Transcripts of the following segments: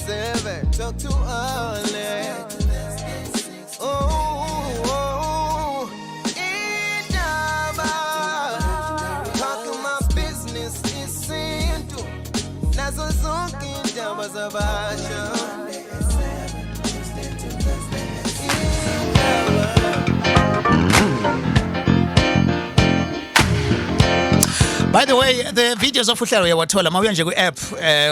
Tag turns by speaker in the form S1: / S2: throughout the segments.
S1: 7, talk too early. Oh, indaba, talking my business isintu, nazo zonke indaba zabasha.
S2: By the way, the videos of uhlelo uyawathola mawuya nje ku-app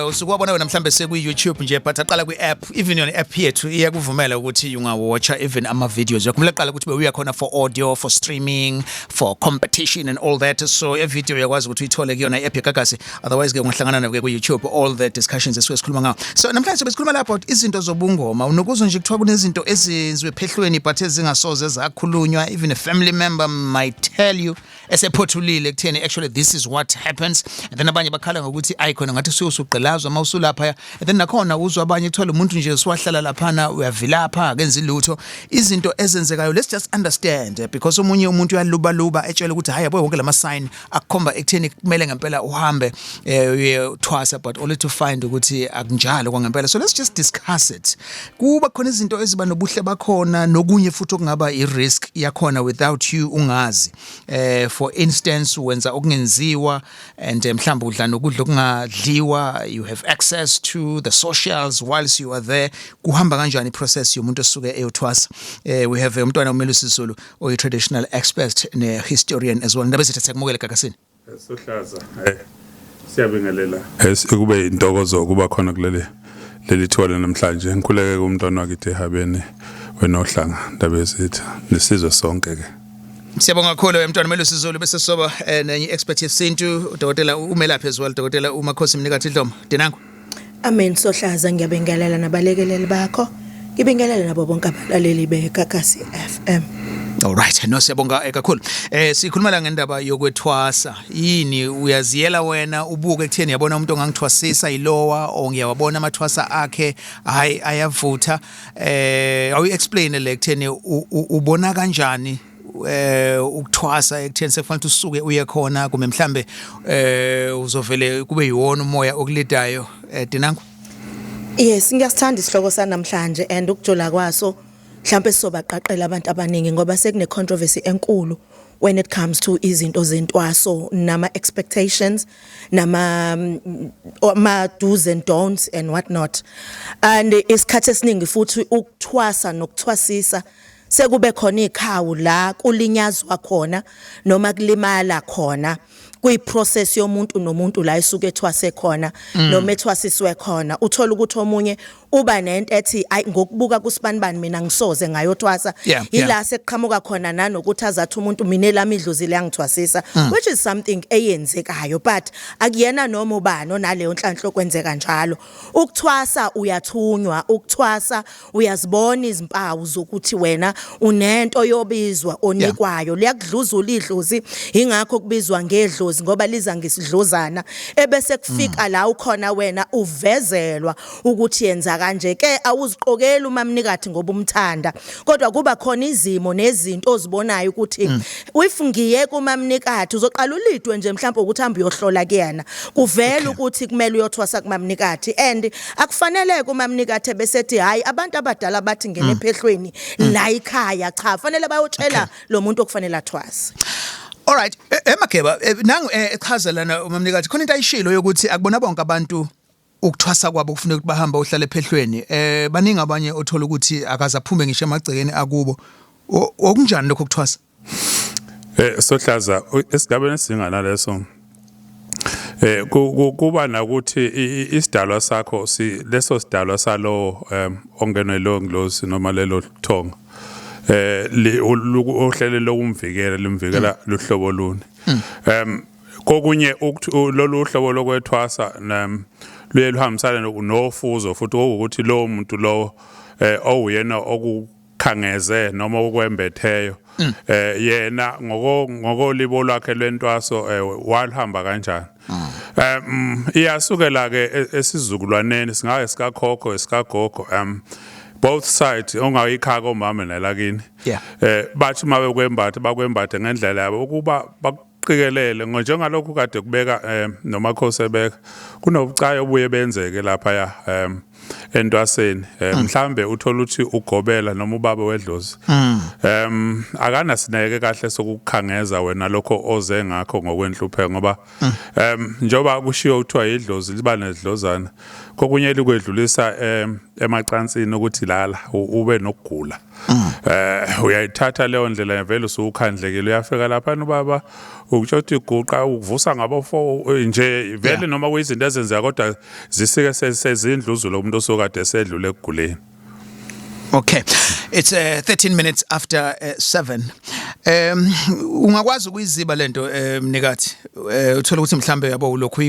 S2: usukwabona wena mhlambe seku-YouTube nje but aqala kwi-app even yona app yethu iyakuvumela ukuthi ungawatcha even ama-videos yakumele aqala ukuthi uya khona for audio, for streaming, for competition and all that, so video uyakwazi ukuthi uyithole kuyona i-app yaGagasi, otherwise ke ungahlangana nayo ku-YouTube all the discussions esikhuluma ngawo. So namhlanje besikhuluma la about izinto zobungoma, unokuzwa nje kuthiwa kunezinto ezenziwe phehlweni but ezingasoze zakhulunywa, even a family member might tell you esephothulile kutheni actually this is what happens, and then abanye bakhala ngokuthi ayikhona ngathi usuqelazwa mawusulapha, and then nakhona uzwa abanye kuthola umuntu nje siwahlala laphana uyavilapha akenzi lutho izinto ezenzekayo. Let's just understand because omunye umuntu uyaluba etshela ukuthi hayi yabo wonke lama sign akukhomba ekutheni kumele ngempela uhambe uthwasa but only to find ukuthi akunjalo kwangempela. So let's just discuss it. Kuba khona izinto eziba nobuhle bakhona nokunye futhi okungaba i-risk yakhona without you ungazi. For instance wenza okungenziwa and mhlawumbe udla nokudla okungadliwa, you have access to the socials whilst you are there. Kuhamba kanjani process yomuntu osuke eyothwasa? We have umntwana uMelusi Zulu oyi-traditional expert ne-historian as well. Ndaba zethu siyakumukela Gagasini.
S3: Sohlaza siyabingelela kube intokozo kuba khona leli thole namhlanje. Ngikhuleke kumntwana wakithi ehabeni wenohlanga ndaba zethu nesizwe sonke ke.
S2: Siyabonga kakhulu emntwana Melusi Zulu bese soba nenye expert yesintu udokotela umelaphi as well, dokotela uMakhosi Mnikathi Dlomo. Dinango.
S4: Amen. Sohlaza ngiyabingelela nabalekeleli bakho. Ngibingelela nabo bonke abalaleli beGagasi FM.
S2: All right, no siyabonga kakhulu. Sikhuluma la ngendaba yokwethwasa. Yini uyaziyela wena ubuke ekutheni yabona umuntu ongangithwasisa ilowa o ngiyawabona amathwasa akhe hayi ayavutha. Awu explain le ekutheni ubona kanjani ukuthwasa ekutheni sekufanele usuke uye khona kume mhlambe uzovele kube yiwona umoya okulidayo. Dinango.
S4: Yes, ngiyasithanda isihloko sanamhlanje and ukujula kwaso mhlambe sobaqaqela abantu abaningi ngoba sekune controversy enkulu when it comes to izinto zentwaso nama expectations nama do's and don'ts and what not, and isikhathi esiningi futhi ukuthwasa nokuthwasisa sekube khona ikhawu la kulinyazwa khona noma kulimala khona kuyiprocess yomuntu nomuntu la isuke ethwase khona noma ethwasiswe khona. Uthola ukuthi omunye uba nento ethi ngokubuka kusibanibani mina ngisoze ngayothwasa ila sekuqhamuka khona nanokuthi azathi umuntu mina elami idluzile yangithwasisa, which is something eyenzekayo but akuyena noma ubani onaleyo nhlanhla okwenzeka njalo. Ukuthwasa uyathunywa, ukuthwasa uyazibona izimpawu zokuthi wena unento yobizwa onikwayo liyakudluzula idlozi, ingakho kubizwa ngedlozi ngoba liza ngesidlozana ebese kufika la ukhona wena uvezelwa ukuthi yenza kanje ke awuziqokeli uMamnikathi ngoba umthanda, kodwa kuba khona izimo nezinto ozibonayo ukuthi if ngiye kuMamnikathi uzoqala ulidwe nje mhlawumbe ukuthi hamba uyohlola kuyena kuvela ukuthi kumele uyothwasa kuMamnikathi and akufanele kuMamnikathi besethi hayi abantu abadala bathi ngene ephehlweni la ikhaya, cha fanele bayotshela lo muntu okufanele athwase.
S2: All right, Emakeba nangu echaza lana uMamnikathi khona into ayishilo yokuthi akubona bonke abantu ukuthwasa kwabo kufanele ukuthi bahamba uhlale ephehlweni. Baningi abanye othola ukuthi akazaphume ngisho emagcekeni akubo. Okunjani lokho ukuthwasa?
S3: Sohlaza esigabeni esingana leso kuba nakuthi isidalwa sakho leso sidalwa salo ongenwe lo nglosi noma lelo thonga uhlele lokumvikela limvikela luhlobo luni kokunye lolu hlobo lokwethwasa luye luhambisana nofuzo futhi ukuthi lo muntu lo owuyena okukhangeze noma okwembetheyo yena ngokolibo lwakhe lwentwaso walihamba kanjani. Iyasukela ke esizukulwaneni singake sikakhokho esikagogo both sides ongayikhaya komama nelakini bathi mabe bakwembathe ngendlela yabo ukuba baqikelele njengalokhu kade kubeka noMakhosi ebeka kunobucayi obuye benzeke lapha entwaseni mhlambe uthola ukuthi ugobela noma ubaba wedlozi akanasineke kahle sokukhangeza wena lokho oze ngakho ngokwenhlupheko ngoba njoba kushiwo uthiwa idlozi liba nedlozana kokunye likwedlulisa emacansini ukuthi lala ube nokugula uyayithatha leyo ndlela vele usukhandlekile uyafika lapha ubaba ukutshothi iguqa ukuvusa ngabo 4 nje vele noma kuyizinto ezenzeka kodwa zisike sezindluzulo umuntu osokade esedlule ekuguleni.
S2: Okay, it's 13 minutes after 7. Ungakwazi ukuyiziba lento mnikathi uthola ukuthi mhlambe yabo ulokhu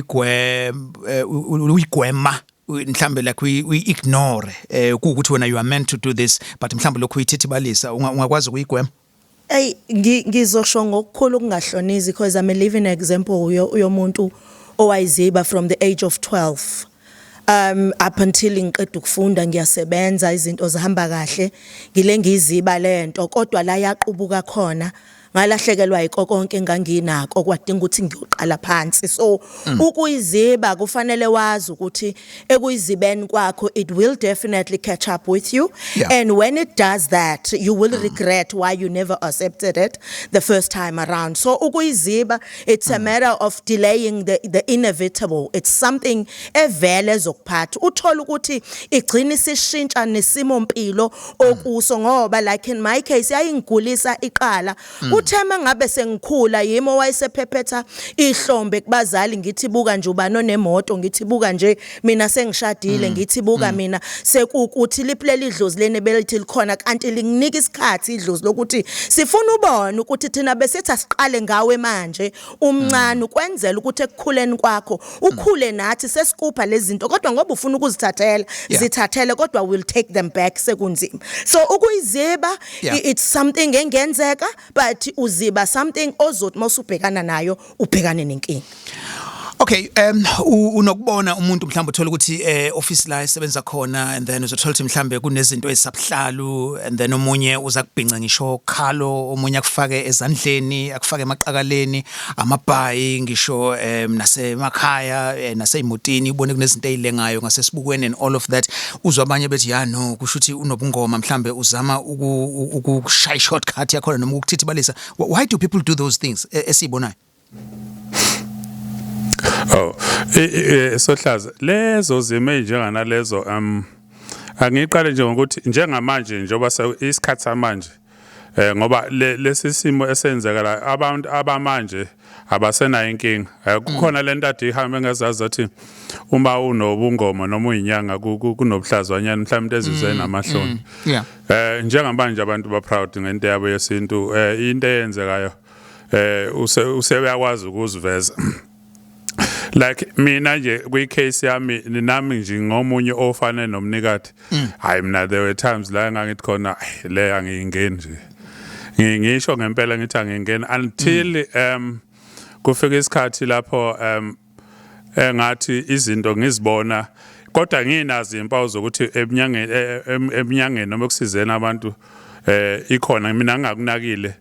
S2: uyigwema mhlambe like we ignore ukuthi wena you are meant to do this but mhlambe lokhu uyithethibalisa ungakwazi ukuyigwema.
S4: Hey ngizosho ngokukhulu ukungahlonisi because I'm a living example uyomuntu owayiziba from the age of 12 up until ngiqeda ukufunda ngiyasebenza izinto zihamba kahle ngile ngiziba lento kodwa la yaqubuka khona ngalahlekelwa yiko konke enganginako kwadinga ukuthi ngiyoqala phansi so ukuyiziba kufanele wazi ukuthi ekuyizibeni kwakho it will definitely catch up with you and when it does that you will regret why you never accepted it the first time around so ukuyiziba it's a matter of delaying the inevitable it's something evele ezokuphatha uthola ukuthi igcina isishintsha nesimo mpilo okuso ngoba like in my case yayingigulisa iqala uthema ngabe sengikhula yimo wayesephephetha ihlombe kubazali ngithi buka nje ubano nemoto ngithi buka nje mina sengishadile ngithi buka mina sekukuthi liphlela idlozi lene belithi likhona kanti linginika isikhathi idlozi lokuthi sifuna ubone ukuthi thina besithi asiqale ngawe manje umncane ukwenzela ukuthi ekukhuleni kwakho ukhule nathi sesikupha lezi zinto kodwa ngoba ufuna ukuzithathela zithathele kodwa we'll take them back sekunzima so ukuyiziba it's something engenzeka but uziba something ozothi masubhekana nayo ubhekane nenkingi.
S2: Okay, unokubona umuntu mhlawumbe uthola ukuthi office la esebenza khona and then uzothola ukuthi mhlawumbe kunezinto ezisabuhlalu and then omunye uza kubhinca ngisho khalo omunye akufake ezandleni akufake emaqakaleni amabhayi ngisho nasemakhaya naseyimotini ubone kunezinto ezilengayo ngasesibukweni and all of that uzwa abanye bethi no kusho ukuthi unobungoma mhlawumbe uzama ukushaya shortcut yakho noma ukuthithibalisa. Why do people do those things esibonayo?
S3: Sohlaza lezo zime njengana lezo angiqale nje ngokuthi njengamanje njoba isikhathi samanje ngoba lesi simo esenzeka la abantu abamanje abasenayo inkinga kukhona lento ade ihambe ngezazi zathi uma unobungoma noma uyinyanga kunobuhlazwanyana mhlawumbe ezizwe namahloni njengamanje abantu ba proud ngento yabo yesintu into eyenzekayo usebeyakwazi ukuziveza. Like mina nje kwi-case yami nami nje ngomunye ofane nomnikati hayi mina there were times la ngangithi khona le angiyingeni nje ngisho ngempela ngithi angiyingeni until kufika isikhathi lapho ngathi izinto ngizibona kodwa nginazi impawu zokuthi eminyangeni noma ekusizeni abantu ikhona mina ngingakunakile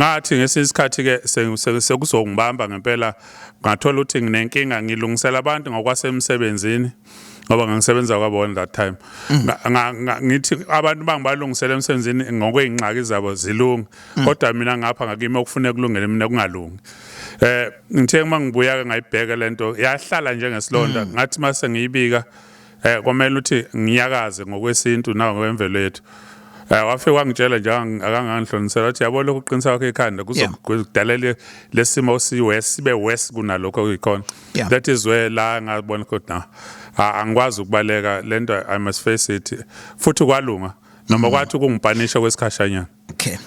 S3: ngathi ngesikhathi ke sekuzongibamba ngempela ngathola ukuthi nginenkinga ngilungisela abantu ngokwasemsebenzini ngoba ngisebenza kwabona that time ngithi abantu bangibalungisela emsebenzini ngokwezingxaki zabo zilunga kodwa mina ngapha ngakime okufuneka kulungele mina kungalungi ngithe mangibuya ke ngayibheka lento yahlala njengesilonda ngathi mase ngiyibika komela ukuthi ngiyakaze ngokwesintu nangokwemvelo yethu wafika wangitshela nje akangangihloniselwa ukuthi yabo lokhu uqinisa kwakhe ekhanda kuzokudalela lesimo sibe worse kunalokho kuyikhona that is where la ngabona ukuthi angikwazi ukubaleka lento I must face it futhi kwalunga noma kwathi kungipanisha kwesikhashanyana.
S2: Okay.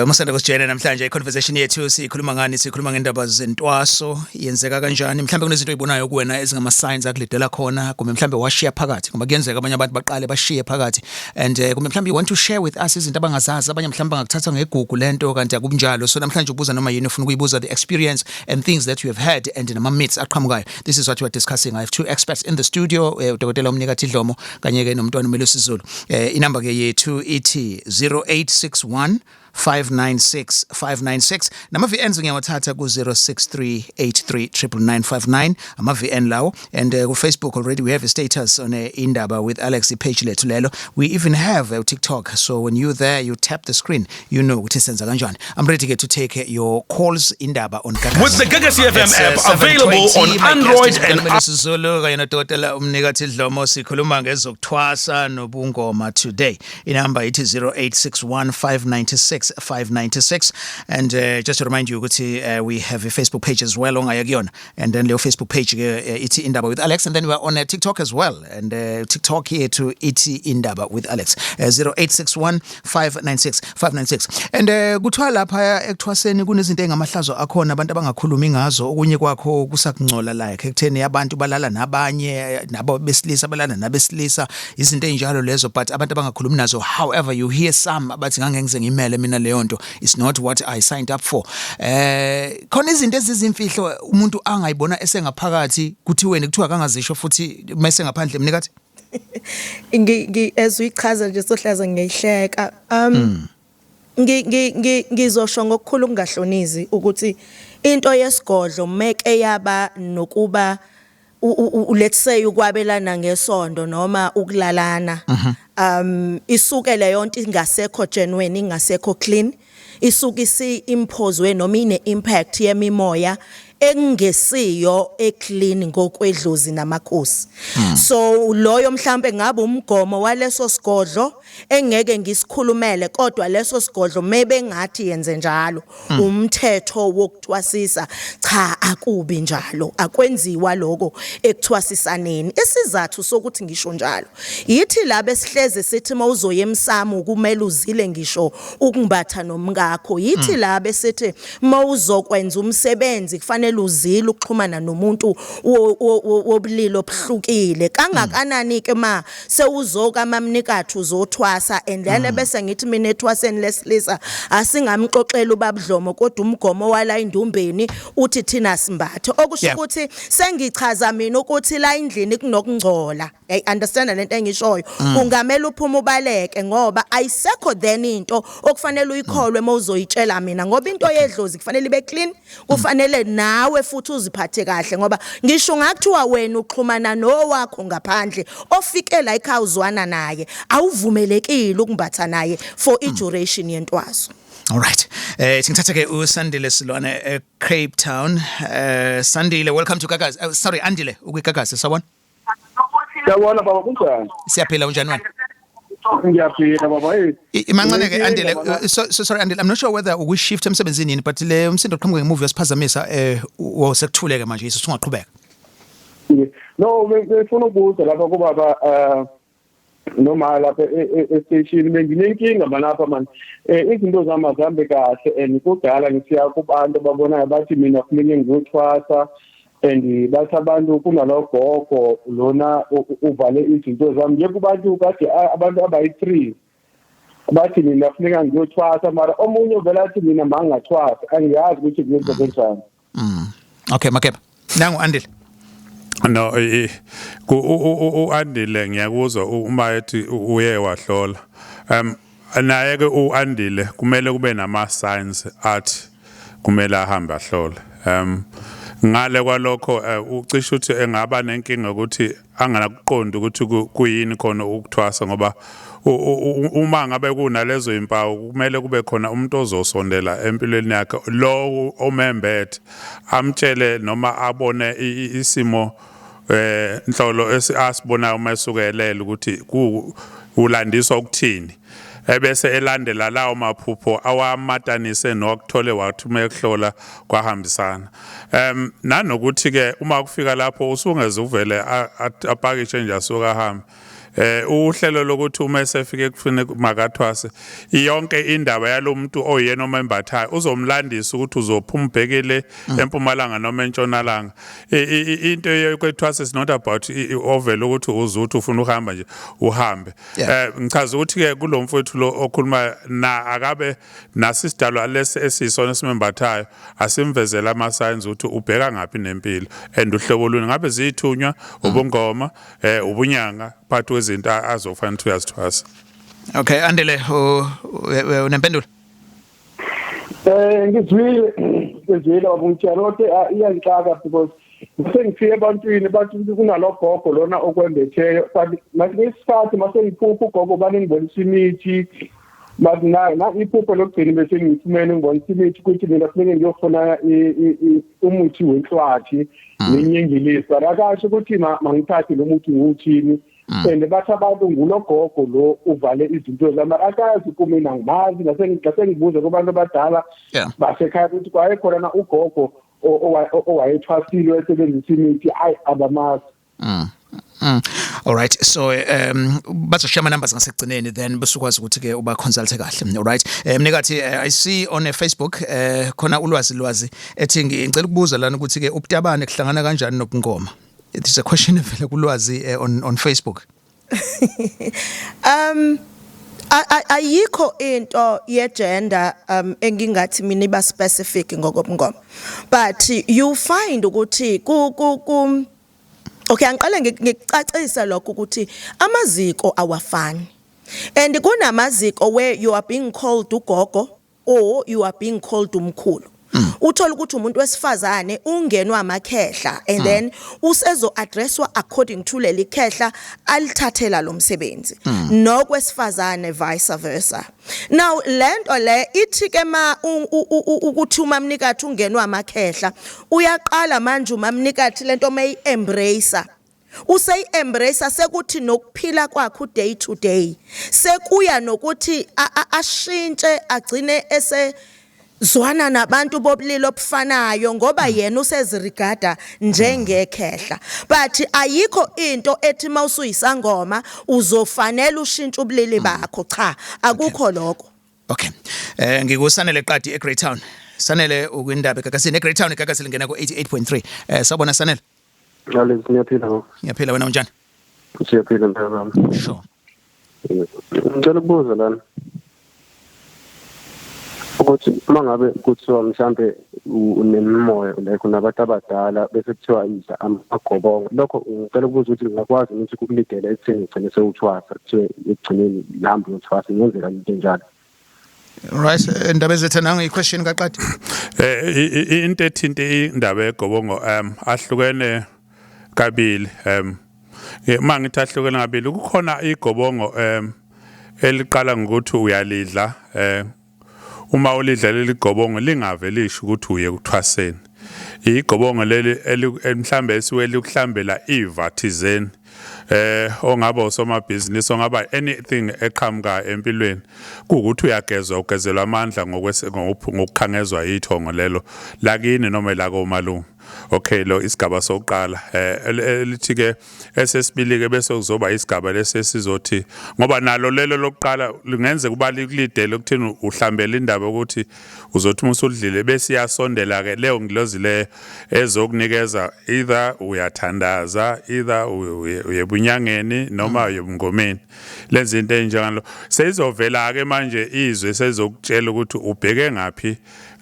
S2: Masanda kusijena namhlanje i-conversation yethu sikhuluma ngani sikhuluma ngendaba zentwaso yenzeka kanjani mhlawumbe kunezinto oyibonayo kuwena ezingama signs akuledela khona kumbe mhlawumbe washiya phakathi ngoba kuyenzeka abanye abantu baqale bashiye phakathi and kumbe mhlawumbe you want to share with us izinto abangazazi abanye mhlawumbe bangakuthatha ngegugu lento kanti akunjalo so namhlanje ubuza noma yini ufuna ukuyibuza the experience and things that you have heard and nama myths aqhamukayo. This is what we are discussing. I have two experts in the studio uDokotela uMnikati Dlomo kanye ke nomntwana uMelusi Zulu. Inamba ke yethu ithi 0861 596 nama VNs ngiyawathatha ku 0638399959 ama VN lawo and ku Facebook already we have a status on Indaba with Alex page lethu lelo. We even have a TikTok, so when you there you tap the screen you know ukuthi senza kanjani. I'm ready to take your calls Indaba on Gagasi.
S5: With the Gagasi FM app available on Android and
S2: Sizolo kanye nodokotela umnikathi Dlomo sikhuluma ngezokuthwasa nobungoma today. Inamba ithi 0861596596 and just to remind you ukuthi we have a Facebook page as well ongaya kuyona and then leyo Facebook page ithi Indaba with Alex and then we are on TikTok as well and TikTok here to ithi Indaba with Alex 0861596596 and kuthiwa lapha ekuthwaseni kunezinto engamahlazo akhona abantu abangakhulumi ngazo okunye kwakho kusakungcola like ekutheni abantu balala nabanye nabo besilisa balala nabesilisa izinto enjalo lezo but abantu abangakhulumi nazo. However you hear some abathi ngangengize ngimele mina leyo nto it's not what I signed up for. Khona izinto ezizimfihlo umuntu angayibona esengaphakathi kuthi wena kuthiwa kangazisho futhi mase ngaphandle mnikathi
S4: ezichaza nje sohlaza ngiyihleka ngizosho ngokukhulu ungahlonizi ukuthi into yesigodlo make yaba nokuba let's say ukwabelana ngesondo noma ukulalana isuke leyo nto ingasekho genuine ingasekho clean isuke impozwe noma ine impact yemimoya engesiyo eclean ngokwedlozi namakhosi. So loyo mhlambe ngabe umgomo waleso sigodlo engeke ngisikhulumele kodwa leso sigodlo maybe ngathi yenze njalo umthetho wokuthwasisa cha akubi njalo akwenziwa lokho ekuthwasisaneni. Isizathu sokuthi ngisho njalo yithi labe sihleze sithi mawuzoye emsamo kumele uzile ngisho ukumbatha nomngakho yithi labe sithi mawuzokwenza umsebenzi kufanele uzile ukuxhumana nomuntu wobulilo obuhlukile kangakanani ke ma sewuzoka mamnikathu uzothwasa and then bese ngithi mina ethwaseni lesilisa asingamxoxela ubabudlomo kodwa umgomo wala indumbeni uthi thina simbathe okusho ukuthi sengichaza mina ukuthi la endlini kunokungcola. I understand lento engishoyo kungamela uphuma ubaleke ngoba ayisekho then into okufanele uyikholwe mawuzoyitshela mina ngoba into yedlozi kufanele ibe clean kufanele nawe futhi uziphathe kahle ngoba ngisho ngakuthiwa wena uxhumana nowakho ngaphandle ofike la ekhaya uzwana naye awuvumelekile ukumbatha naye for duration yentwaso.
S2: All right. Singithatha ke uSandile Silwane Cape Town. Sandile, welcome to Gagasi. Sorry, Andile, ukugagasi sawona?
S6: Yabona baba kunjani?
S2: Siyaphila unjani wena?
S6: Ngiyaphila baba
S2: Imancane ke Andile, sorry Andile, I'm not sure whether we shift emsebenzini yini but le umsindo oqhamuka ngemovie yasiphazamisa wasekuthuleka manje isungaqhubeka.
S6: No, ngifuna ukubuza lapha kubaba noma lapha e-station benginenkinga manapha man izinto zami azihambe kahle and kudala ngisiya kubantu babonayo bathi mina kumele ngizothwasa and bathi abantu kunalogogo lona uvale izinto zami nje kubantu kade abantu abayi3 bathi mina kufuneka ngiyothwasa mara omunye uvela athi mina mangathwasa angiyazi ukuthi kuyenza kanjani.
S2: Okay Makeba nangu Andile.
S3: No uandile ngiyakuzwa uma ethi uye wahlola naye ke uandile kumele kube nama signs athi kumele ahambe ahlola ngale kwalokho ucisha uthi engaba nenkinga ukuthi anganakuqonda ukuthi kuyini khona ukuthwasa ngoba uma ngabe kunalezo impawu kumele kube khona umuntu ozosondela empilweni yakhe lo omembethe amtshele noma abone isimo inhlolo asibona uma esukelela ukuthi ulandiswa ukuthini ebese elandela lawo maphupho awamatanise nokuthole wathi uma ekuhlola kwahambisana nanokuthi ke uma kufika lapho usungeze uvele apakishe nje asuka hamba uhlelo lokuthi uma esefike kufune makathwase iyonke indaba yalomuntu oyena omembathayo uzomlandisa ukuthi uzophuma ubhekele empumalanga noma entshonalanga into yokwethwasa is not about ovela ukuthi uzuthi ufuna uhamba nje uhambe ngichaza ukuthi ke kulomfowethu lo okhuluma na akabe nasisidalwa lesi esisona simembathayo asimvezela ama signs ukuthi ubheka ngapi nempilo and uhlobo luni ngabe zithunywa ubungoma ubunyanga part wezinto azofanele uyazithwasa.
S2: Okay Andile unempendulo.
S6: ngizwile babungitshela ukuthi iyangixaka because sengifike ebantwini bathi kunalogogo lona okwembetheyo but ngesikhathi mase ngiphupha ugogo baningibonisa imithi but na iphupho lokugcina bese ngifumene ngibonisa imithi ukuthi mina kufanele ngiyofuna umuthi wenhlwathi nenyengilisi akasho ukuthi mangithathe lo muthi nguthini and bathi abantu ngulogogo lo uvale izinto zami akazi kumina ngimazi ngase ngibuza kubantu abadala basekhaya ukuthi kwayekhona na ugogo owayethwasile esebenzisa imithi abamazi.
S2: All right, so bazoshare ama numbers ngasekugcineni then besukwazi ukuthi ke uba consult kahle. All right, mnikathi I see on Facebook khona ulwazi ethi ngicela ukubuza lana ukuthi ke ubutabane kuhlangana kanjani nobungoma. It is a question evela kulwazi on Facebook.
S4: Ayikho into ye gender engingathi mina iba specific ngokobungoma, but you find ukuthi okay angiqale ngicacisa lokho ukuthi amaziko awafani and kunamaziko where you are being called ugogo or you are being called umkhulu. Uthola ukuthi umuntu wesifazane ungenwa amakhehla and then usezo addresswa according to leli khehla alithathela lo msebenzi nokwesifazane vice versa. Now lento le ithi ke ma ukuthi umamnikathi ungenwa amakhehla uyaqala manje umamnikathi lento may embrace usay embrace sekuthi nokuphila kwakhe day to day sekuya nokuthi ashintshe agcine ese zwana nabantu bobulilo obufanayo ngoba yena usezirigada njengekhehla, but ayikho into ethi mawusuyisangoma uzofanele ushintshe ubulili bakho, cha akukho lokho.
S2: Okay, ngikusanele qadi eGreat Town. Sanele ukwindaba eGagasini eGreat Town eGagasini ngena ku 88.3. Sawubona Sanele.
S6: Ngale siyaphila.
S2: Ngiyaphila wena unjani?
S6: Siyaphila mntana.
S2: Sure.
S6: Ngicela ukubuza lana ukuthi mangabe kuthiwa mhlambe unemoya like unabantu abadala bese kuthiwa idla amagobongo, lokho ngicela ukubuza ukuthi ngakwazi ukuthi kukulidela ekutheni ugcine sewuthwasa kuthiwe ekugcineni lambe uthwasa ngenzeka into enjalo.
S2: Right, indaba ezethana ngequestion kaqadi.
S3: Into ethinte indaba yegobongo ahlukene kabili mangithi ahlukene kabili kukhona igobongo eliqala ngokuthi uyalidla uma ulidla leli gobongo lingavelisha ukuthi uye kuthwaseni. Igobongo leli mhlambe esiweli ukuhlambela ivathizeni ongaba usomabhizinisi ongaba anything eqhamuka empilweni kuukuthi uyagezwa ugezelwa amandla ngokukhangezwa ithongo lelo lakini noma la komalume. Okay, lo isigaba sokuqala elithi ke esesibili ke bese kuzoba isigaba lesesizothi ngoba nalo lelo lokuqala lingenze kubalulekile ukuthini uhlambela indaba ukuthi uzothi umusudlile bese iyasondela ke leyo ngilozi le ezokunikeza either uyathandaza either uyebunyangeni noma uyebungomeni lenze into enjalo seyizovela ke manje izwe sezokutshela ukuthi ubheke ngapi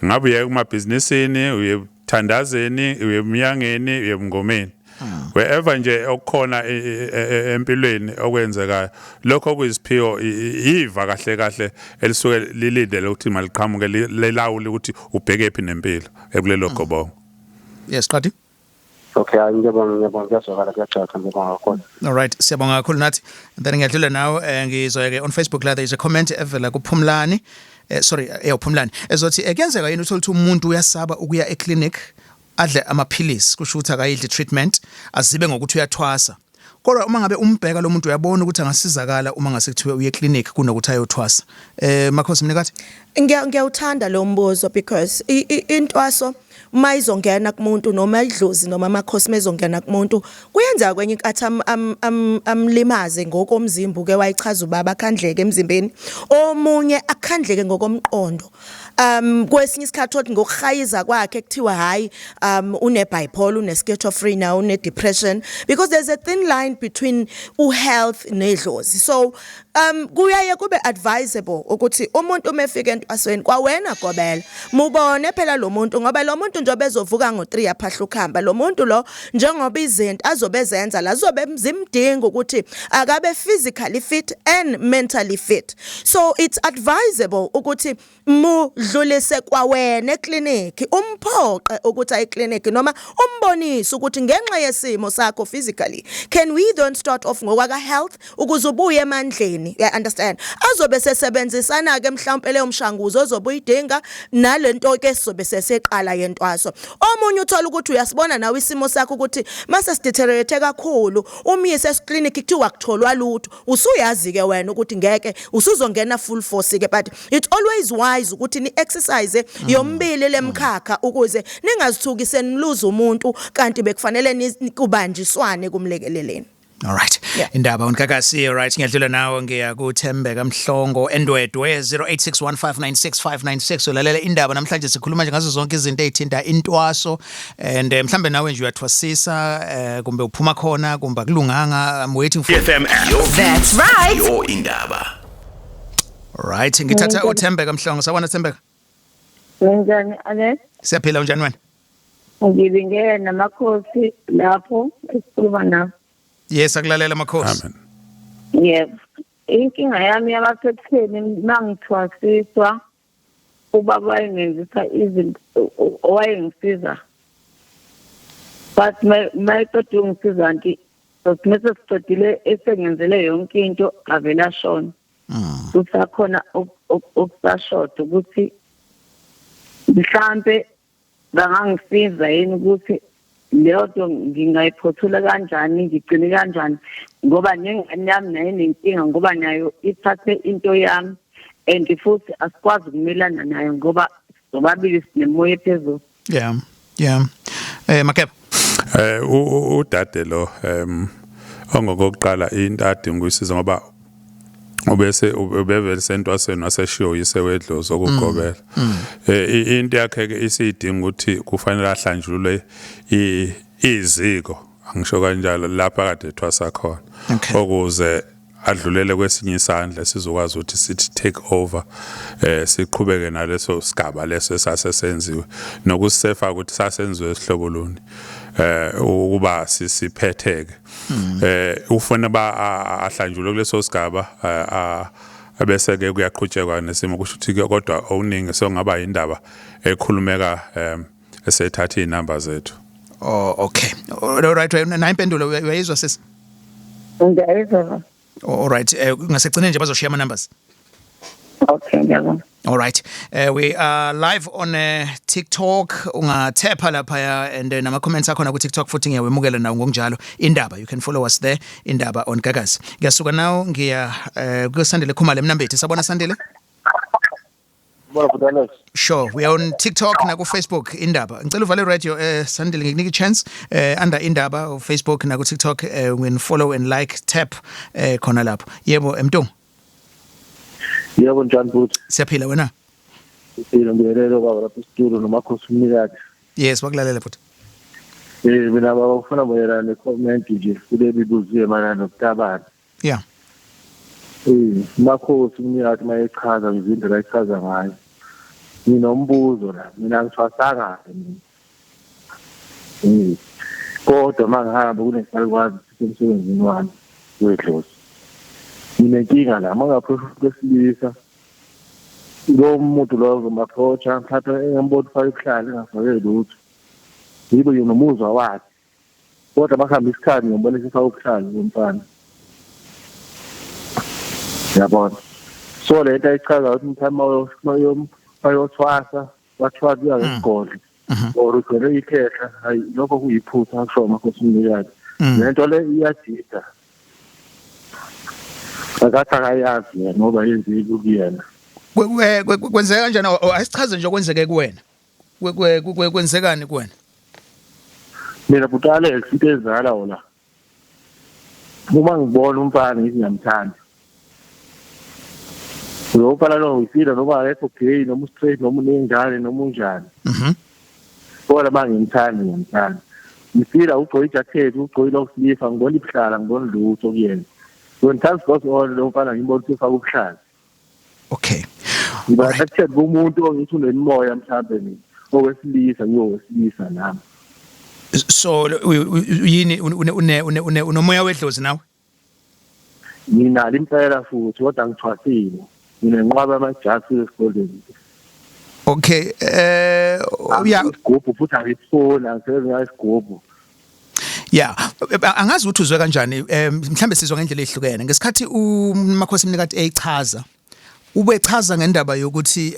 S3: ngabe uye kumabhizinisini uye thandazeni uyemnyangeni uyemngomeni wherever nje okukhona empilweni okwenzekayo lokho kuyisiphiwo iva kahle elisuke lilindele ukuthi maliqhamuke lelawule ukuthi ubheke phi nempilo ekulelo gobongo.
S2: Yes qadi.
S6: Okay, ngiyabonga kuyazwakala kuyacaca ngibonga kakhulu.
S2: All right, siyabonga kakhulu nathi. Then ngiyadlula nawe ngizoya ke on Facebook la there is a comment evela kuPhumlani. Sorry, uPhumlani ezothi kuyenzeka yini uthola ukuthi umuntu uyasaba ukuya eclinic adle amaphilisi kusho ukuthi akayidli treatment azibe ngokuthi uyathwasa kodwa uma ngabe umbheka lo muntu uyabona ukuthi angasizakala uma ngase kuthiwe uye eclinic kunokuthi ayothwasa. Makhosi mnikathi
S4: ngiyawuthanda lo mbuzo because intwaso mayizongena kumuntu noma idlozi noma amakhosi mezongena kumuntu kuyenza kwenye inkathi amlimaze ngokomzimba ke wayichaza ubaba akhandleke emzimbeni omunye akhandleke ngokomqondo. Kwesinye isikhathi othi ngokuhayiza kwakhe kuthiwa hayi une bipolar une schizophrenia une depression because there's a thin line between health nedlozi. So kuyaye kube advisable ukuthi umuntu umefika entwasweni kwawena gobela mubone phela lo muntu ngoba lo muntu njobe ezovuka ngo3 yaphahla ukhamba lo muntu lo njengoba izinto azobezenza la zobe zimdinga ukuthi akabe physically fit and mentally fit. So it's advisable ukuthi mudlulise kwawena ekliniki umphoqe ukuthi ayikliniki noma umbonise ukuthi ngenxa yesimo sakho physically can we don't start off ngokwaka health ukuze ubuye emandleni. You understand? Azobe sesebenzisana ke mhlawumbe leyo mshanguzo ozobe uyidinga nalento ke sizobe seseqala yentwaso. Omunye uthola ukuthi uyasibona nawe isimo sakho ukuthi mase sideteriorate kakhulu umyise esiclinic kuthiwa kutholwa lutho usuyazi ke wena ukuthi ngeke usuzongena full force ke but it's always wise ukuthi ni exercise yombili lemkhakha ukuze ningazithukise niluze umuntu kanti bekufanele nikubanjiswane kumlekeleleni.
S2: All right. Yeah. Indaba unkakasi. All right. Ngiyadlula nawo ngiya kuThembeka Mhlongo Endwedwe 0861596596 ulalela indaba namhlanje sikhuluma nje ngazo zonke izinto ezithinta intwaso and mhlambe nawe nje uyathwasisa kumbe uphuma khona kumbe kulunganga. I'm waiting for
S5: FM.
S7: That's right.
S5: Yo indaba.
S2: All right. Ngithatha uThembeka Mhlongo. Sawona Thembeka.
S8: Njani Alex?
S2: Siyaphila unjani wena?
S8: Ngibinge namakhosi lapho esikhuluma nawo.
S2: Yes, akulalela makhosi.
S3: Amen.
S8: Yebo. Inkinga yami yabasekutheni mangithwasiswa ubaba wayengenzisa izinto owayengisiza. But my qedwe ngisiza nti sosimese siqedile esengenzele yonke into avela shona. Kusakhona ukusashota ukuthi mhlambe bangangisiza yini ukuthi leyo nto ngingayiphothula kanjani ngigcine kanjani ngoba nengane yami nayo nenkinga ngoba nayo ithathe into yami and futhi asikwazi ukumelana nayo ngoba sobabili sinemoya ephezulu.
S2: Yeah. Makep.
S3: Udade lo ongokuqala into adinga uyisiza ngoba ubevele sentwaseni waseshiyo yise wedlozi okugobela into yakhe ke isidinga ukuthi kufanele ahlanjulule iziko angisho kanjalo lapha kade ethwasa khona ukuze adlulele kwesinye isandla sizokwazi ukuthi sithi take over siqhubeke naleso sigaba leso esasesenziwe nokusefa ukuthi sasenziwe esihlobo luni ukuba siphetheke ufuna ba ahlanjulwe kuleso sigaba abese ke kuyaqhutshekwa nesimo kusho ukuthi kodwa owuningi sokungaba indaba ekhulumeka esethatha izinamba zethu.
S2: Oh okay. All right, na impendulo uyayizwa sisi?
S8: Ngiyayizwa.
S2: All right, ngasekugcineni nje bazoshiya ama numbers.
S8: Okay, ngiyabona.
S2: All right. We are live on TikTok. Ungathepha lapha and nama comments akhona ku TikTok futhi ngiyawemukela nawo ngokunjalo. Indaba, you can follow us there. Indaba on Gagasi. Ngiyasuka now ngiya kuSandile Khumalo emnambethi. Sabona Sandile? Sure, we are on TikTok na ku Facebook Indaba. Ngicela uvale radio Sandile ngikunike chance under Indaba on Facebook na ku TikTok when follow and like tap khona lapho. Yebo Mntungu.
S6: Yebo njani futhi?
S2: Siyaphila wena?
S6: Siphila ngiyelelo baba lapha studio nomakhosi umnikati.
S2: Yes, bakulalela futhi.
S6: Mina baba ufuna boyela ne comment nje kule bibuziwe mana nokutabana.
S2: Yeah.
S6: Makhosi umnikati mayechaza izinto la ichaza ngayo. Nginombuzo la, mina ngithwasanga mina. Kodwa mangihamba kunesikhathi emsebenzini wami wedlozi. Nginenkinga la mangaphosha kwesilisa lo muntu lo ngomaphocha mthatha engembona ufaka ihlala engafake lutho yibo nomuzwa wakhe kodwa bahamba isikhathi ngibona sifaka ukuhlala ngomfana yabona so le nto ayichaza ukuthi mthamo mayothwasa wathwasa kuya ngesigole or ugcwele ikhehla hayi lokho kuyiphutha akusho makhosi umnikati lento le iyadida akayazi ngoba yenzile kuyena
S2: kwenzeka kanjani asichaze nje okwenzeke kuwena kwenzekani kuwena
S6: mina butale into ezala wona uma ngibona umfana ngithi ngiyamthanda lo mfana lo uyifila noma akekho gay noma straight noma unengane noma unjani kodwa ngiyamthanda ngifila ugqoke ijacket ugqoke lokusilifa ngibona ibuhlala ngibona lutho kuyena when task goes on lo mfana ngibona ukuthi ufaka ubuhlazi
S2: Okay.
S6: ngiba
S2: Alright.
S6: athathe umuntu ongithi unemoya mhlawumbe mina owesilisa ngiyowesilisa nami
S2: So yini unomoya wedlozi nawe?
S6: nginalo impela futhi kodwa ngithwasile nginenqwaba amajasi esikoleni
S2: Okay. Yeah.
S6: isigubhu futhi angifuna ngisebenza isigubhu
S2: Yeah, angazi ukuthi uzwe kanjani mhlambe sizwa ngendlela ezihlukene ngesikhathi uMakhosi Mnikati eyichaza ubechaza ngendaba yokuthi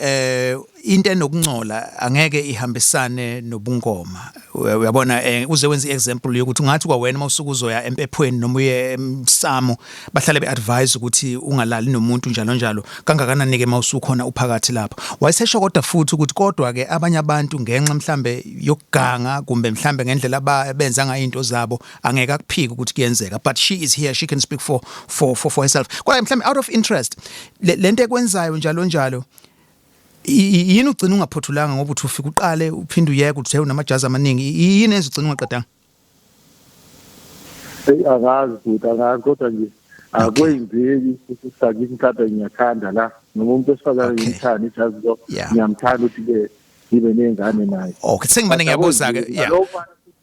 S2: into enokungcola angeke ihambisane nobungoma uyabona uze wenza iexample yokuthi ungathi kwawena mawusuku uzoya empephweni noma uye emsamo bahlale beadvise ukuthi ungalali nomuntu njalo njalo kangakanani ke mawusukhona uphakathi lapho wayesesho kodwa futhi ukuthi kodwa ke abanye abantu ngenxa mhlambe yokuganga kumbe mhlambe ngendlela abenza ngayo into zabo angeke akuphike ukuthi kuyenzeka but she is here she can speak for herself kwaye mhlambe out of interest lento ekwenzayo njalo njalo yini ugcina ungaphothulanga ngoba uthi ufika uqale uphinde uyeke uthi unamajazi amaningi yini ezigcina ungaqedanga
S6: angazi futhi angazi kodwa nje akwenzeki ukuthi mhlawumbe ngiyathanda la noma umuntu esifazane ngithanda ijazi lo ngiyamthanda ukuthi ke ngibe nengane naye
S2: okay sengibane ngiyabuza ke yeah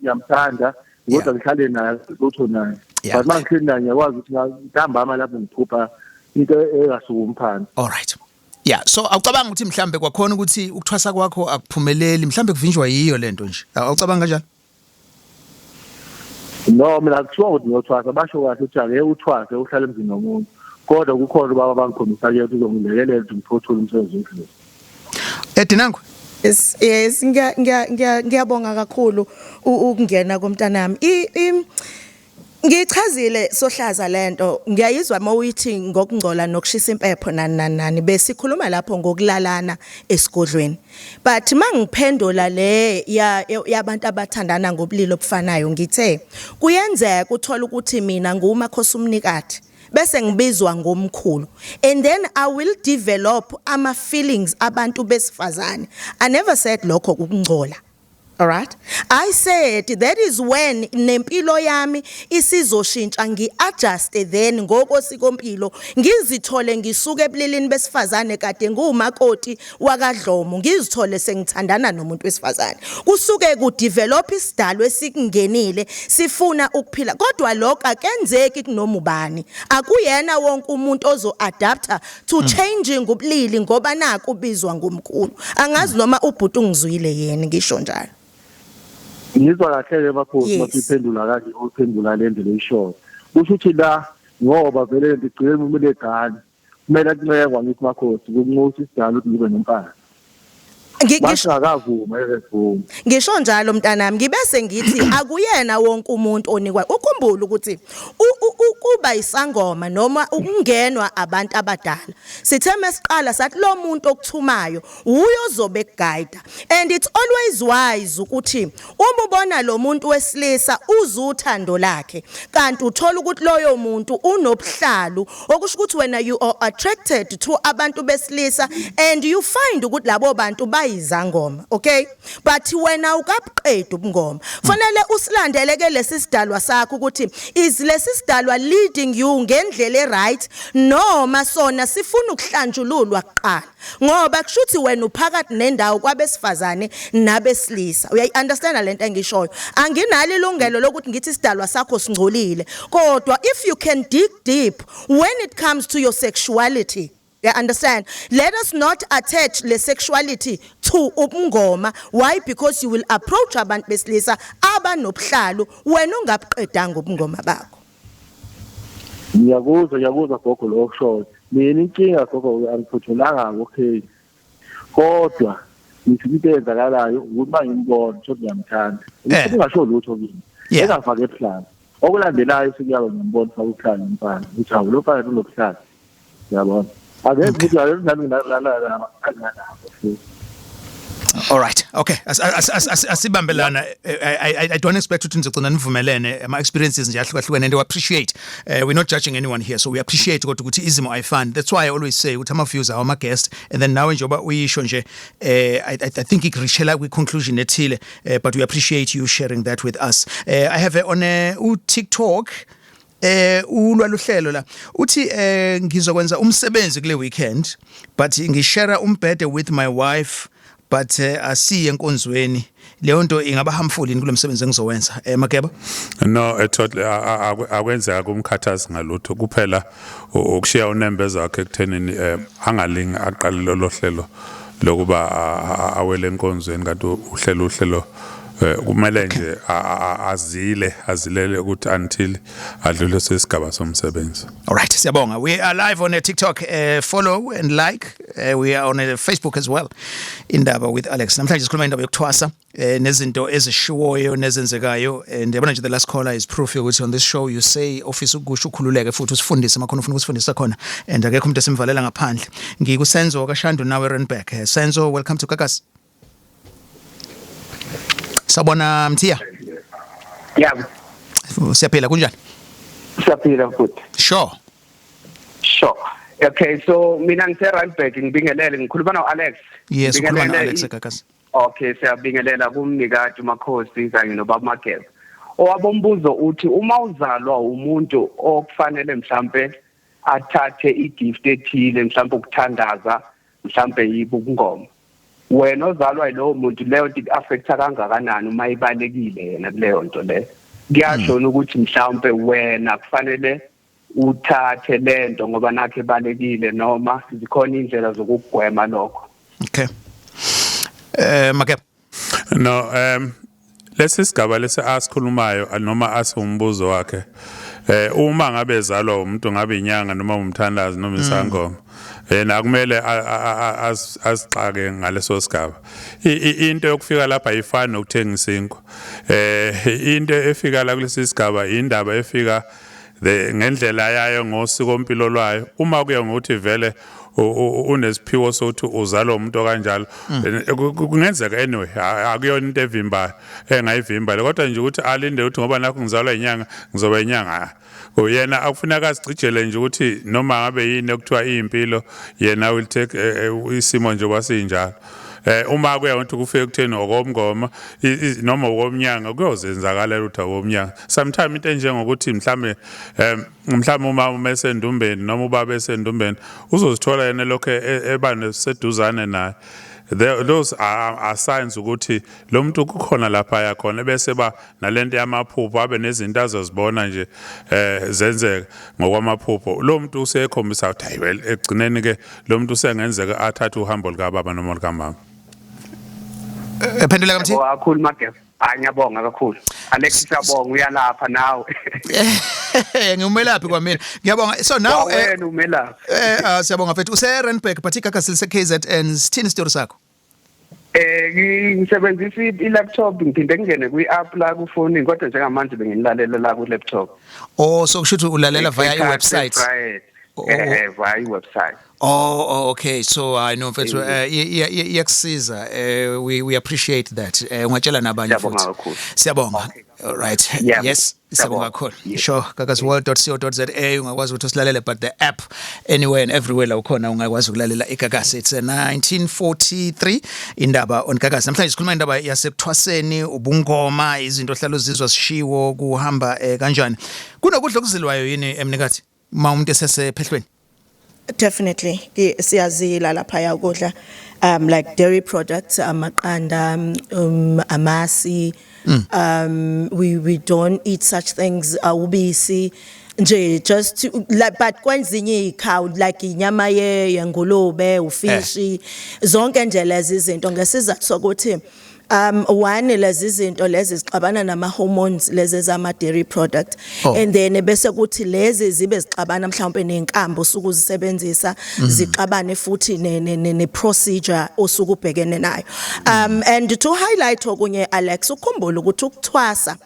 S6: ngiyamthanda kodwa ngihlale naye lutho naye but mangihleli naye ngiyakwazi ukuthi ngihamba lapho ngiphupha into engasuka umphana
S2: all right. Yeah, so awucabanga ukuthi mhlambe kwakhona ukuthi ukuthwasa kwakho akuphumeleli mhlambe kuvinjwa yiyo lento nje. Awucabanga kanjani?
S6: No, mina kuthiwa ukuthi ngiyothwasa basho kahle ukuthi ake uthwase uhlale emzini nomuntu. Kodwa kukhona baba bangikhombisa ke ukuthi uzongilekelela ukuthi ngiphothule umsebenzi wendlu.
S2: Edinangwe?
S4: Yes, ngiyabonga kakhulu ukungena komntanami. Ngichazile sohlaza lento ngiyayizwa mawuyithi ngokungcola nokushisa impepho nani besikhuluma lapho ngokulalana esigodlweni but mangiphendula le yabantu abathandana ngobulilo obufanayo ngithe kuyenzeka uthola ukuthi mina nguMakhosi Mnikati bese ngibizwa ngomkhulu and then I will develop ama feelings abantu besifazane I never said lokho ukungcola. All right. I said that is when nempilo yami isizoshintsha ngiadjuste then ngokosikompilo ngizithole ngisuke ebulilini besifazane kade ngumakoti wakadlomo ngizithole sengithandana nomuntu wesifazane kusuke ku develop isidalo esikungenile sifuna ukuphila kodwa lokho akenzeki kunoma ubani akuyena wonke umuntu ozo adapter to changing ubulili ngoba naku ubizwa ngomkhulu angazi noma ubhuti ungizwile yena ngisho njalo
S6: ngizwa kahle Makhosi masiphendula kahle uphendula lendlela eyishort kusho ukuthi la ngoba vele ngigcine umile egani kumele kuncekwa ngithi Makhosi kunxusa isidalo ukuthi ngibe nompana Ngishakavuma ezevuma.
S4: Ngisho njalo mntanami ngibese ngithi akuyena wonke umuntu onikwa ukhumbula ukuthi ukuba isangoma noma ukungenwa abantu abadala sithe mesiqala sathi lo muntu okuthumayo uyozobe guide and it's always wise ukuthi uma ubona lo muntu wesilisa uzuthando lakhe kanti uthola ukuthi loyo muntu unobuhlalu okusho ukuthi wena you are attracted to abantu besilisa and you find ukuthi labo bantu bayizangoma okay but wena ukabuqeda ubungoma fanele usilandeleke lesi sidalwa sakho ukuthi is lesi sidalwa leading you ngendlela eright noma sona sifuna ukuhlanjululwa kuqala ngoba kushuthi wena uphakathi nendawo kwabesifazane nabesilisa uyayi understand lento engishoyo anginalo ilungelo lokuthi ngithi isidalwa sakho singcolile kodwa if you can dig deep when it comes to your sexuality. You understand? Let us not attach the sexuality to ubungoma. Why? Because you will approach abantu besilisa abanobuhlalu wena ungabuqedanga ubungoma bakho.
S6: Ngiyakuzwa gogo lo kusho. Mina inkinga gogo angiphuthulanga okay. Kodwa ngithi into eyenzakalayo ukuthi bangimbona ukuthi ngiyamthanda. Ngisho lutho kimi. Engafake ebuhlala. Okulandelayo sikuyaba ngembona fa ubuhlala umfana. Uthi hawu lo mfana unobuhlala. Yabona.
S2: All right. Okay. Asibambelana. I don't expect you to ngicina nivumelene. My experiences nje ahlukahlukene and we appreciate. We're not judging anyone here, so we appreciate ukuthi izimo ayifani. That's why I always say ukuthi ama views are my guest and then now njengoba uyisho nje I think ikrishela kwi conclusion ethile but we appreciate you sharing that with us. I have on TikTok ulwaluhlelo la uthi ngizokwenza umsebenzi kule weekend but ngishare umbhede with my wife but asiye enkonzweni leyo nto ingaba harmful ini kulomsebenzi engizowenza Mageba
S3: No totally akwenzeka kumkhathazi ngalutho kuphela ukushiya unembeza wakhe ekuthenini angalingi aqale lo hlelo lokuba awele enkonzweni kanti uhlelo kumele nje azilele ukuthi until adlule sesigaba somsebenzi.
S2: Alright, siyabonga. We are live on TikTok. Follow and like. We are on Facebook as well. Indaba with Alex. Namhlanje sikhuluma indaba yokuthwasa nezinto ezishiwoyo nezenzekayo and yabona nje the last caller is proof ukuthi on this show you say office ukusho ukhululeke futhi usifundise makhono ufuna ukusifundisa khona and akekho umuntu esimvalela ngaphandle. Ngikusenzo kaShandu nawe Renback. Senzo, welcome to Gagas. Sabona Mthia.
S6: Yeah.
S2: Siyaphila kunjani?
S6: Siyaphila futhi.
S2: Sure.
S6: Okay, so mina ngiseRandburg ngibingelele ngikhuluma noAlex.
S2: Yes, ukhuluma noAlex eGagas.
S6: Okay, siyabingelela kumnikati uMakhosi kanye noBaba Mageba. Owabombuzo uthi uma uzalwa umuntu okufanele mhlambe athathe igift ethile mhlambe ukuthandaza mhlambe yibungoma. Wena ozalwa yilowo muntu leyo nto affecta kangakanani uma ibalekile yena kuleyo nto le ngiyasho ukuthi mhlawumbe wena kufanele uthathe lento ngoba nakhe balekile noma zikhona indlela zokugwema lokho.
S2: Okay. Mageba.
S3: No lesisigaba lesi asikhulumayo noma asumbuzo wakhe uma ngabe ezalwa umuntu ngabe inyanga noma umthandazi noma isangoma yena kumele asixake ngaleso sigaba into yokufika lapha ayifani nokuthengisa inkwa into efika la kulesi sigaba indaba efika ngendlela yayo ngosiko mpilo lwayo uma kuya ngokuthi vele unesiphiwo sokuthi uzalwa umuntu kanjalo kungenzeka anyway akuyona into evimbayo engayivimba kodwa nje ukuthi alinde ukuthi ngoba nakho ngizalwa inyanga ngizoba inyanga yena akufuneka asicijele nje ukuthi noma ngabe yini ekuthiwa impilo yena will take isimo nje kwasinjalo uma kuya ukuthi kufike kutheni okomngoma noma okomnyanga kuyozenzakalela ukuthi okomnyanga sometimes into enjengokuthi mhlambe uma umesendumbeni noma ubaba esendumbeni uzozithola yena lokho ebane seduzane naye. Those are signs ukuthi lo muntu kukhona lapha yakhona bese ba nalento yamaphupho abe nezinto azozibona nje zenzeka ngokwamaphupho lo muntu usekhombisa ukuthi hayi well egcineni ke lo muntu usengenzeka athathe uhambo lika baba noma lika mama.
S2: Ephendula kamthi?
S6: Kakhulu Mageba. Ngiyabonga kakhulu. Alex siyabonga uyalapha nawe.
S2: Ngiumelaphi kwamina. Ngiyabonga. So now
S6: wena umelaphi.
S2: Siyabonga mfethu useRandburg but iGagas lise KZN sithini story sakho?
S6: Ngisebenzisa i-laptop ngiphinde ngene kwi-app la ku phone kodwa njengamanje benginilalela la ku laptop.
S2: Oh so kusho ukuthi ulalela via i-website.
S6: Via i-website.
S2: Oh, okay. So I know mfethu yakusiza. We appreciate that. Ungatshela nabanye futhi. Siyabonga. All right. Yes. Siyabonga kakhulu. Sure. gagasworld.co.za ungakwazi ukuthi usilalele but the app anywhere and everywhere la ukhona ungakwazi ukulalela iGagas. It's 1943 indaba on Gagas. Namhlanje sikhuluma indaba yasekuthwaseni ubungoma izinto hlalo uzizwa sishiwo kuhamba kanjani. Kunokudla okuzilwayo yini emnikathi? Uma umuntu esesephehlweni.
S4: Definitely. Siyazila lapha ya ukudla like dairy products amaqanda amasi we don't eat such things ubisi nje just to, like but kwenzinye ikhawu like inyama yengulube ufishi zonke nje lezi izinto ngesizathu sokuthi one lezi zinto lezi zixabana nama hormones lezi zama dairy product and then bese kuthi lezi zibe zixabana mhlawumbe nenkambo usuku zisebenzisa zixabane futhi ne procedure osuku ubhekene nayo and to highlight okunye Alex ukukhumbula ukuthi ukuthwasa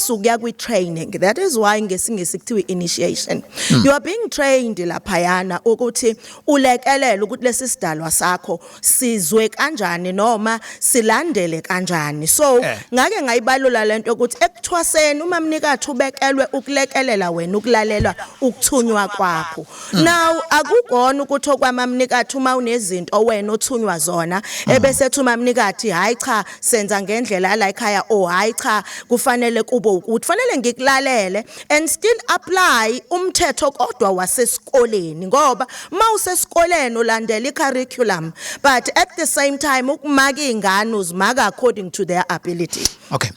S4: ukuya kwi training that is why ngesingisi kuthiwa initiation you are being trained laphayana ukuthi ulekelele ukuthi lesi sidalwa sakho sizwe kanjani noma silandele kanjani so ngake ngayibalula lento ukuthi ekuthwaseni uma mnikathi ubekelwe ukulekelela wena ukulalelwa ukuthunywa kwakho now akukona ukuthi okwamamnikathi uma unezinto wena othunywa zona ebese ethi umamnikathi hayi cha senza ngendlela la ekhaya hayi cha okufanele kube ukuthi fanele ngikulalele and still apply umthetho kodwa wasesikoleni ngoba mawusesikoleni ulandela icurriculum but at the same time ukumaka izingane uzimaka according to their ability.
S2: Okay.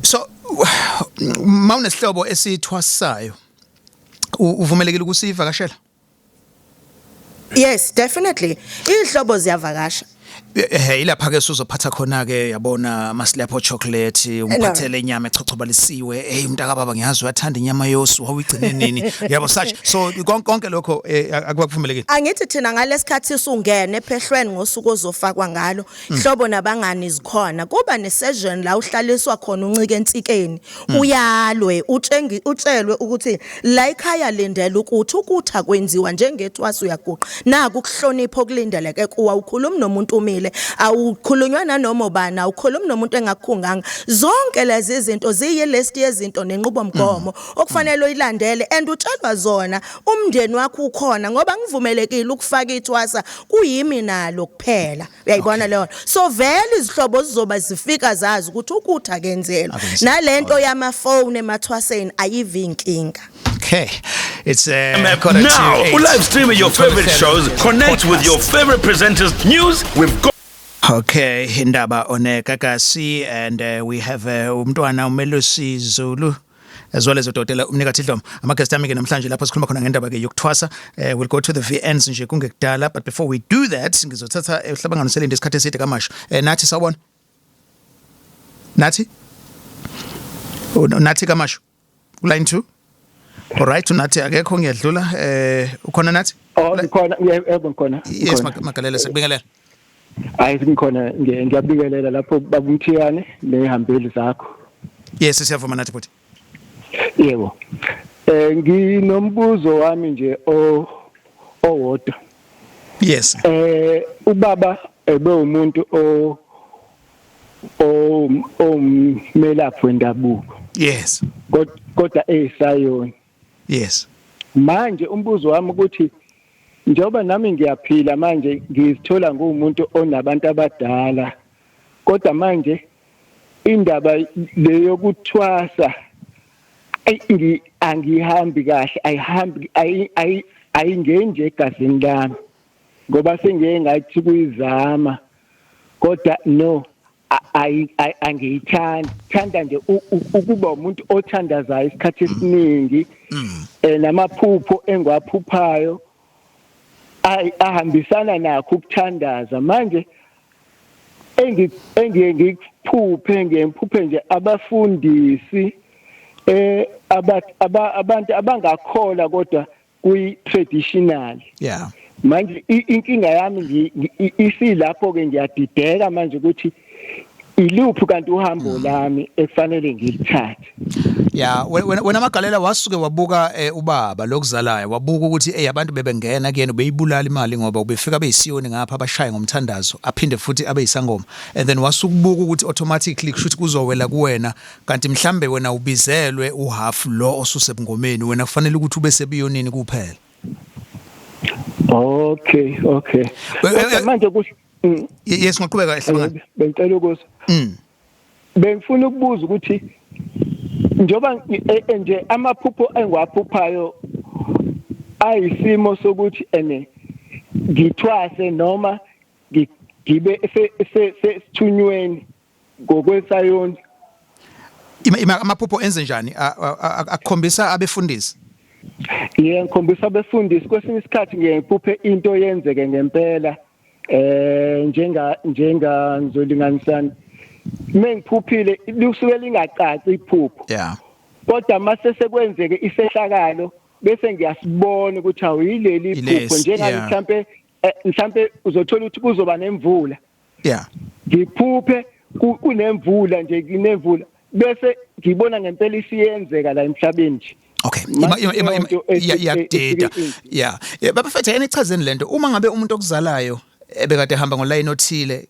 S2: So mawunesihlobo esithwasayo uvumelekile ukusivakashela?
S4: Yes, definitely. Ihlobo ziyavakasha.
S2: Ilapha ke sizophatha khona ke yabona amaslapho chocolate umphathele inyama echochobalisiwe umntaka baba ngiyazi uyathanda inyama yosu wawigcine nini yabo such so konke lokho akubakuvumelekile.
S4: Angithi thina ngalesikhathi usungene ephehlweni ngosuku ozofakwa ngalo ihlobo nabangani izikhona kuba nesession la uhlaliswa khona uncike entsikeni uyalwe utshelwe ukuthi la ekhaya lindela ukuthi ukutha kwenziwa njengethwasa uyaguqa naku kuhlonipha okulindeleke kuwa ukhuluma nomuntu umile awukhulunywa nanoma ubani awukhuluma nomuntu engakukhunganga zonke lezi zinto ziyi list yezinto nenqubomgomo okufanele uyilandele and utshelwa zona umndeni wakho ukhona ngoba ngivumelekile ukufaka ithwasa kuyimi nalo kuphela uyayibona leyo so vele izihlobo zizoba zifika zazi ukuthi ukutha kenzelwa nalento yamafone emathwaseni ayivi inkinga.
S2: Okay, it's
S5: now live stream your favorite shows, connect with your favorite presenters, news we've got.
S2: Okay, indaba onekakasi and we have umntwana uMelusi Zulu as well as udokotela umnikati Dlomo. Ama-guest ami ke namhlanje lapho sikhuluma khona ngendaba ke yokuthwasa. We'll go to the VNs nje kungekudala but before we do that ngizothatha uhlabangano selinde isikhathi eside kaMasho. Nathi sawubona. Nathi kaMasho. Line 2. Alright, unathi akekho ngiyadlula ukhona nathi?
S7: Ngikhona yebo ngikhona.
S2: Yes Magalele sikubingelela.
S7: Hayi ngikhona ngiyabingelela lapho babumthiyane lehambeli zakho.
S2: Yes siyavuma nathi futhi.
S7: Yebo. Nginombuzo wami nje owodwa.
S2: Yes.
S7: Ubaba ebe umuntu melaphi wendabuko.
S2: Yes.
S7: Kodwa esayoni.
S2: Yes.
S7: Manje umbuzo wami ukuthi njengoba nami ngiyaphila manje ngizithola ngumuntu onabantu abadala kodwa manje indaba leyo kuthwasa angihambi kahle ayingenje egazini lami ngoba sengeke ngathi kuyizama kodwa no angiyithanda thanda nje ukuba umuntu othandazayo isikhathi esiningi namaphupho engwaphuphayo ahambisana nakho ukuthandaza manje ngikuphuphe nje abafundisi abantu abangakhola kodwa kuyi traditional
S2: yeah
S7: manje inkinga yami isilapho ke ngiyadideka manje ukuthi iluphi kanti uhambo lami efanele ngilithathe.
S2: Yeah, wena Magalela wasuke wabuka ubaba lokuzalayo wabuka ukuthi abantu bebengena kuyena beyibulala imali ngoba ubefika beyisiyoni ngapha abashaya ngomthandazo aphinde futhi abeyisangoma and then wasukubuka ukuthi automatically kushuthi kuzowela kuwena kanti mhlambe wena ubizelwe uhalf lo osusebungomeni wena kufanele ukuthi ube sebiyonini kuphela.
S7: Okay. Manje
S2: yes ngoqhubeka ehlabangani.
S7: Bengicela ukuza. Bengifuna ukubuza ukuthi njoba nje amaphupho engwaphuphayo ayisimo sokuthi ngithwase noma ngibe sesithunyweni ngokwesayoni.
S2: Amaphupho enze njani akukhombisa abefundisi?
S7: Ngikhombisa abefundisi kwesinye isikhathi ngiphuphe into yenzeke ngempela njenga ngizolinganisana mengiphuphile lusuke lingacaci iphupho
S2: yeah
S7: kodwa mase sekwenzeke isehlakalo bese ngiyasibona ukuthi awuyileli iphupho njenga mhlambe uzothola ukuthi kuzoba nemvula
S2: yeah
S7: ngiphuphe kunemvula nje kunemvula bese ngibona ngempela isiyenzeka la emhlabeni nje.
S2: Okay yakudeda yeah babafethu enichazeni lento uma ngabe umuntu okuzalayo ebekade ehamba ngoline othile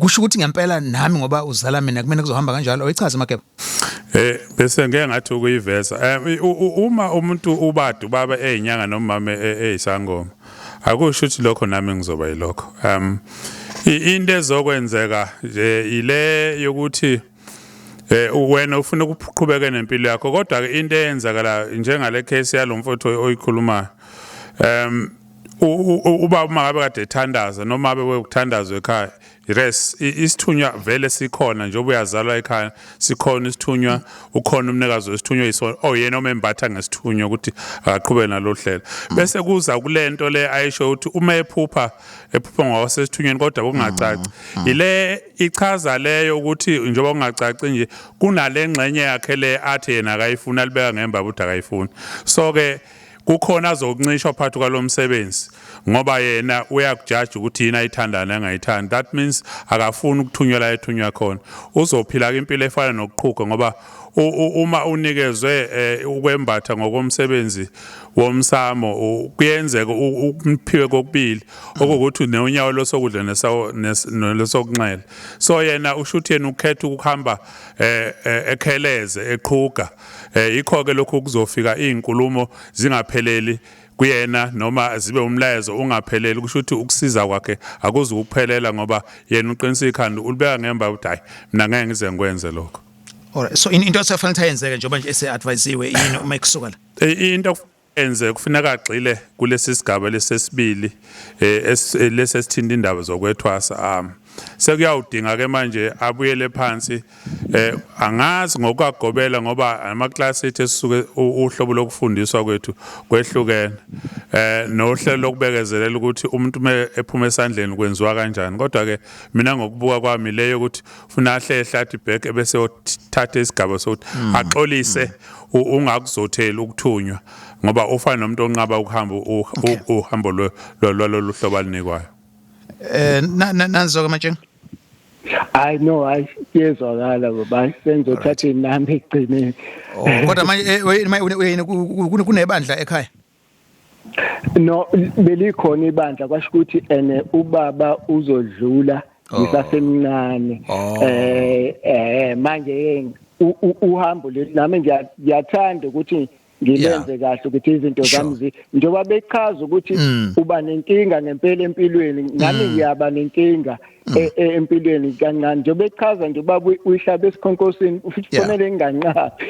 S2: kusho ukuthi ngempela nami ngoba uzala mina kumele kuzohamba kanjalo oyichaze Mageba.
S3: Bese ngeke ngathi ukuyiveza uma umuntu ubadu baba ezinyanga nomama ezisangoma akusho ukuthi lokho nami ngizoba yilokho into ezokwenzeka nje ile yokuthi wena ufuna ukuqhubeka nempilo yakho kodwa ke into eyenzakala njengale case yalomfowethu oyikhulumayo uba uma ngabe kade ethandaza noma abe wekuthandazwa ekhaya isithunywa vele sikhona nje obuyazalwa ekhaya sikhona isithunywa ukhona umnikazi wesithunywa yena omembatha ngesithunywa ukuthi akaqhubeke nalohlelo bese kuza kulento le ayisho ukuthi uma ephupha ngawasesithunyweni kodwa kungacaci ile ichaza leyo ukuthi njengoba kungacaci nje kunale ngxenye yakhe le athi yena akayifuna libeka ngemba ukuthi akayifuni so ke kukhona azokuncishwa phakathi kwalomsebenzi ngoba yena uyakujaji ukuthi yina ayithandana angayithandi that means akafuni ukuthunyelwa ethunywa khona uzophila impilo efana nokuqhuqa ngoba uma unikezwe ukwembatha ngokomsebenzi womsamo kuyenzeka umphiwe kokubili okuthi neunyawo losokudla nesokunxele so yena ushuthi yena ukhetha ukuhamba ekheleze eqhuqa yikho ke lokho kuzofika izinkulumo zingapheleli kuyena noma zibe umlayezo ungapheleli kusho ukuthi ukusiza kwakhe akuzi ukuphelela ngoba yena uqinisile ikhanda ulibeka ngemba ukuthi hayi mina ngeke ngize ngikwenze lokho.
S2: Alright, so into esefanele ayenzeke njengoba nje ese-advise-iwe yini uma ikusuka la?
S3: Into enze kufuneka agxile kulesi sigaba lesesibili lesesithinta indaba zokwethwasa sekuyawudinga ke manje abuyele phansi angazi ngokwagobela ngoba amaklasi ethu esisuke uhlobo lokufundiswa kwethu kwehlukene nohlelo lokubekezelela ukuthi umuntu ephuma esandleni kwenziwa kanjani kodwa ke mina ngokubuka kwami leyo ukuthi ufuna ahlehla athi back bese uthatha isigaba sokuthi axolise ungakuzothela ukuthunywa ngoba ufana nomuntu onqaba ukuhamba uhambo lolu hlobo alinikwayo.
S2: Nanzo ke Matsheng.
S7: I know ayezwakala ngoba senzothatha inamba egcineni.
S2: Kodwa manje kunebandla ekhaya.
S7: No belikhona ibandla kwasho ukuthi ubaba uzodlula ngisasemncane manje uhambo nami ngiyathanda ukuthi ngilenze kahle ukuthi izinto zami njengoba bechaza ukuthi uba nenkinga ngempela empilweni nami ngiyaba nenkinga empilweni kancane njengoba bechaza nje ubaba uyihlaba esikhonkosini ufanele nginganqabi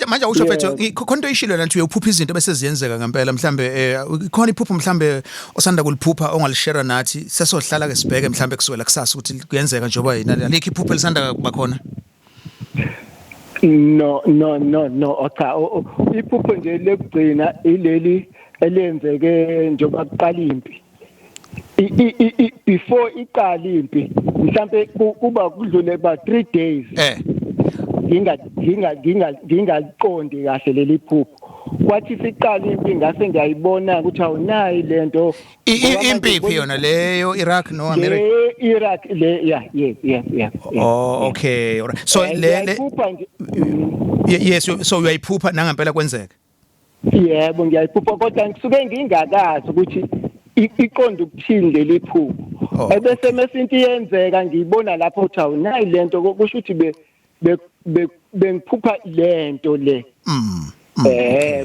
S2: manje usho mfethu khona into ishilo lantu uyophupha izinto bese ziyenzeka ngempela mhlambe khona iphupho mhlambe osanda kuliphupha ongalishare nathi sesohlala ke sibheke mhlambe kuswela kusasa ukuthi kuyenzeka njengoba yina likho iphupho lisanda kuba khona.
S7: No cha iphupho nje lekugcina ileli elenzeke njengoba kuqala impi before iqala impi mhlambe kuba kudlule ba 3 days ngingaqondi kahle leli phupho kwathi siqala impi ngase ngiyayibona ukuthi awunayi lento
S2: impi yona leyo Iraq no America
S7: Iraq le yeah.
S2: Oh okay alright so le yes so uyayiphupha nangempela kwenzeka.
S7: Yebo ngiyayiphupha kodwa ngisuke ngingakazi ukuthi iqonda ukuthini leli phupho ebese mesinto iyenzeka ngiyibona lapho ukuthi awunayi lento kusho ukuthi bengiphupha lento le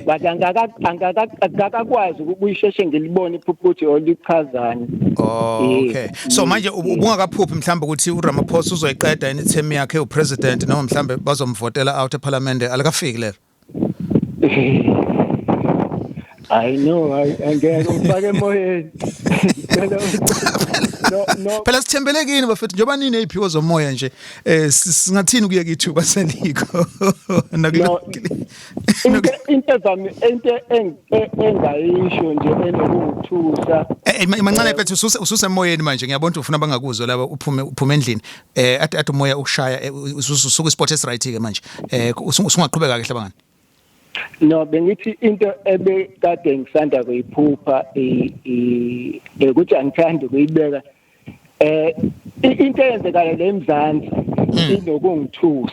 S7: bathi angakakwazi ukuyisheshe ngilibone iphupho ukuthi olichazana.
S2: Okay so manje ubungakaphuphi mhlambe ukuthi uRamaphosa uzoyiqeda term yakhe upresident noma mhlambe bazomvotela out eParliament alikafiki lelo.
S7: I know angeke ufake emoyeni.
S2: Phela sithembelekini bafethu njoba nini eziphiwo zomoya nje singathini kuye kithi baseliko
S7: into zami engayisho nje enokuthusa
S2: mancane mfethu ususe emoyeni manje ngiyabona ukuthi ufuna bangakuzwa laba uphume endlini athi umoya ushaya usuke isport right ke manje usungaqhubeka kahle bangani.
S7: No bengithi into ebekade ngisanda kuyiphupha ukuthi angithandi ukuyibeka into eyenzekala leMzansi inokungithusa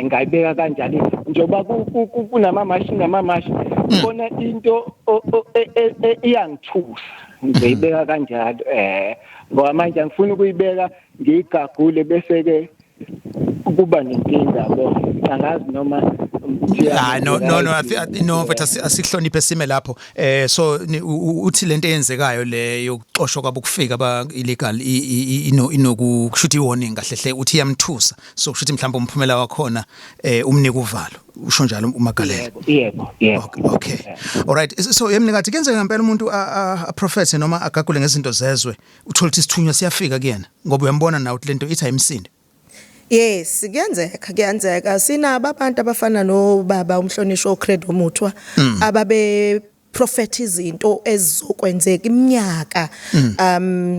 S7: ngayibeka kanjalo njoba kunamamashi khona into iyangithusa ngiyibeka kanjalo ngoba manje ngifuna ukuyibeka ngigagule bese ke kuba nenkinga bo angazi noma
S2: no but asihloniphe sime lapho so uthi lento eyenzekayo le yokuxoshwa kwabukufika aba illegal inokushuthi warning kahle hle uthi yamthusa so kushuthi mhlawumbe umphumela wakhona umnika uvalo usho njalo uMagalelo.
S7: Yebo.
S2: Okay. Alright, so yemnikathi kenzeka ngempela umuntu a prophet noma agagule ngezinto zezwe uthola ukuthi isithunywa siyafika kuyena ngoba uyambona nawe ukuthi lento ithi ayimsindi.
S4: Yes, kuyenzeka sinabo abantu abafana no baba umhlonishwa uCredo Muthwa ababe prophet izinto ezizokwenzeka iminyaka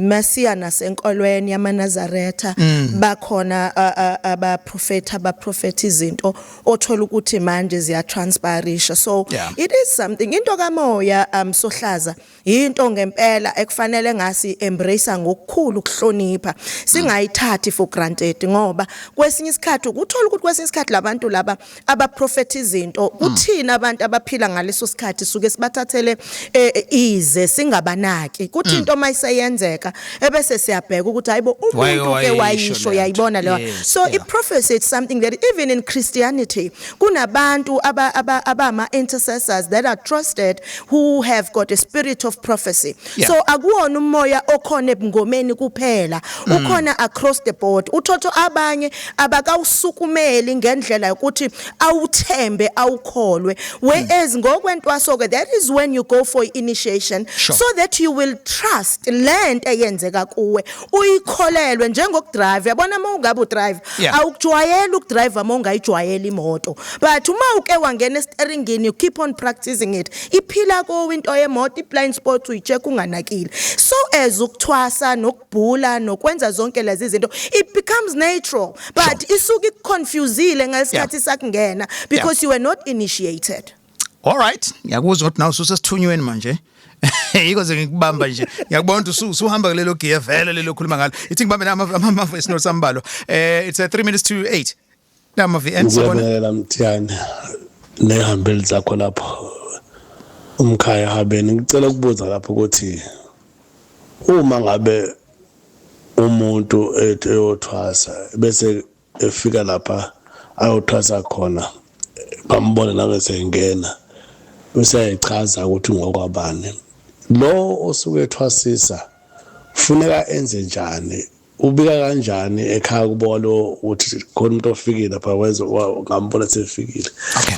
S4: masiya nasenkolweni yamaNazaretha bakhona abaprofet izinto othola ukuthi manje ziya transpirisha so it is something into kamoya Sohlaza into ngempela ekufanele ngasi embrace ngokukhulu ukuhlonipha singayithathi for granted ngoba kwesinye isikhathi ukuthola ukuthi kwesinye isikhathi labantu laba abaprofet izinto kuthina abantu abaphila ngaleso sikhathi suke sibathathele ize singabanaki kuthi into mayisayenzeka ebese siyabheka ukuthi hayibo umuntu ke wayisho yayibona leyo so i prophecy is something that even in Christianity kunabantu abama intercessors that are trusted who have got a spirit of prophecy so akuwona umoya okhona ebungomeni kuphela ukhona across the board uthotho abanye abakawusukumeli ngendlela ukuthi awuthembe awukholwe whereas ngokwentwaso ke that is when you go for initiation so that you will trust land eyenzeka kuwe uyikholelwe njengokudrive yabona uma ungabe udrive awukujwayela ukudrive uma ungayijwayela imoto but uma uke wangena esteringini you keep on practicing it iphila ko into yemoto iblind spot uyicheck unganakile so as ukuthwasa nokubhula nokwenza zonke lezi zinto it becomes natural but isuke ikuconfusile ngesikhathi sakungena because you were not initiated.
S2: All right, ngiyakuzwa ukuthi nawe ususesithunyweni manje. Yiko nje ngikubamba nje. Ngiyakubona ukuthi usuhamba kulelo gear vele lelo khuluma ngalo. Ithi ngibambe ama voice notes ambalo. It's 3 minutes to 8. Nama VN sibona.
S9: Ngiyabonga Mthiyane. Nehambeli zakho lapho. Umkhaya Habeni ngicela ukubuza lapho ukuthi uma ngabe umuntu eyothwasa bese efika lapha ayothwasa khona bambona la ngesengena bese echaza ukuthi ngokwabani lo osuke ethwasisa funeka enze njani ubika kanjani ekhaya kubolo ukuthi khona umuntu ofikile lapha wenza ngambona sefikile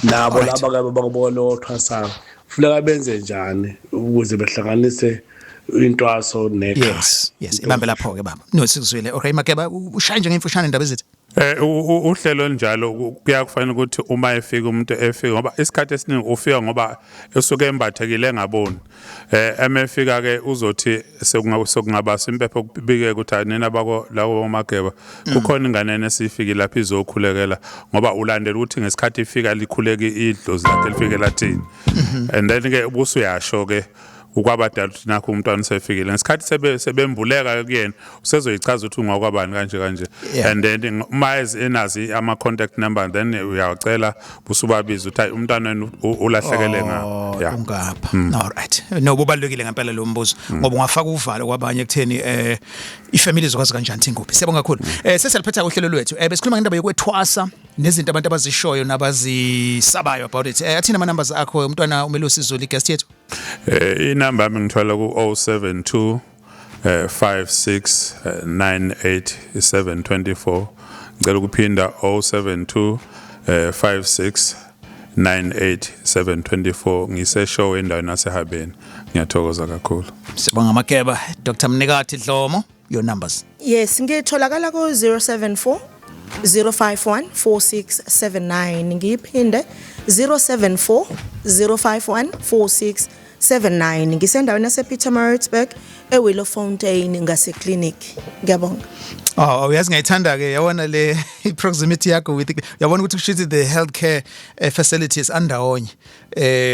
S9: nabo laba bakubona othwasa funeka benze njani ukuze behlanganise intwaso nekhaya.
S2: Yes ibambe lapho ke baba no sikuzwile okay Makeba ushaya nje ngemfushane indaba ezithi
S3: uhlelo njalo kuyakufanele ukuthi uma efika umuntu efika ngoba isikhathi esiningi ufika ngoba esuke embathekile ngaboni emefika ke uzothi sekungaba simpepho kubike ukuthi nina bako lawo Mageba kukhona ingane esifike lapha izokhulekela ngoba ulandela ukuthi ngesikhathi ifika likhuleke idlozi lakhe lifike lathini and then ke ubusuyasho ke ukwabadala ukuthi nakho umntwana usefikile ngesikhathi sebembuleka kuyena usezoyichaza ukuthi ungakwabani kanje and then uma enazi ama contact number then uyacela busubabiza ukuthi umntwana ulahlekele ngapha
S2: ungapha all right no kubalekile ngempela lo mbuzo ngoba ungafaka uvalo kwabanye ekutheni ifamily zokwazi kanjani thinguphi siyabonga kakhulu seseliphetha uhlelo lwethu besikhuluma ngendaba yokwethwasa nezinto abantu abazishoyo nabazisabayo about it athina ama numbers akho umntwana uMelusi Zulu guest yethu
S3: inamba yami ngithola ku 072 5698 ngicela ukuphinda 072 5698 ngiseshow endaweni yaseHabeni ngiyathokoza kakhulu
S2: sibonga Makeba Dr Mnikathi Dlomo your numbers
S4: yes ngitholakala ku 074 051 4679 ngiphinde 074 051 4679 ngisendaweni yasePietermaritzburg eWillowfontein ngaseklinik ngiyabonga
S2: uyazi ngayithanda ke yabona le proximity yakho with yabona ukuthi kushithi the healthcare facilities andawonye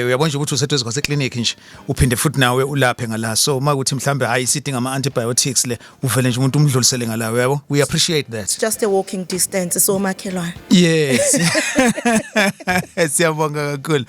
S2: uyabona nje ukuthi usethu kwaseklinik nje uphinde futhi nawe ulaphe ngala so uma ukuthi mhlambe hayi sidinga ama antibiotics le uvele nje umuntu umdlulisele ngalawo yabo we appreciate that
S4: just a walking distance so makhelwane
S2: yes siyabonga kakhulu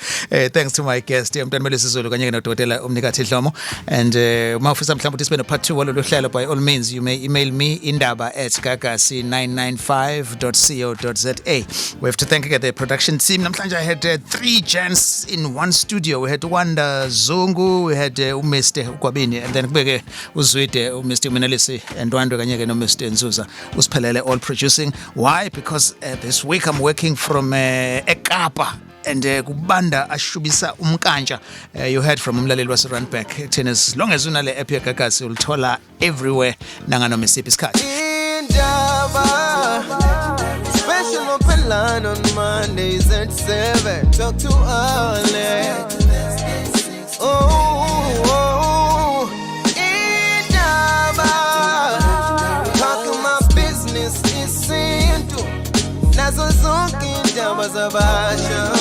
S2: thanks to my guest umntwana Melusi Zulu kanye nodokotela uMnikathi Dlomo and uma ufisa mhlawumbe mhlawumbe ukuthi sibe no part 2 walolu hlelo, by all means you may email me indaba@gagasi995.co.za. We have to thank again the production team. Namhlanje I had 3 gents in one studio. We had Wanda Zungu, we had Mr. Kwabini, and then kubeke uzwide Mr. Minelisi and Wanda kanye ke no Mr. Nzuza usiphelele all producing. Why? Because this week I'm working from eKapa. And kubanda ashubisa umkanja. You heard from umlaleli wase Randback. As long as unale app yaGagasi ulithola everywhere nangano mesiphi isikhathi.
S1: Indaba special open line on Mondays at 7. Talk to Alex. Oh, Indaba talking my business is simple. Nazo zonke indaba zabasha.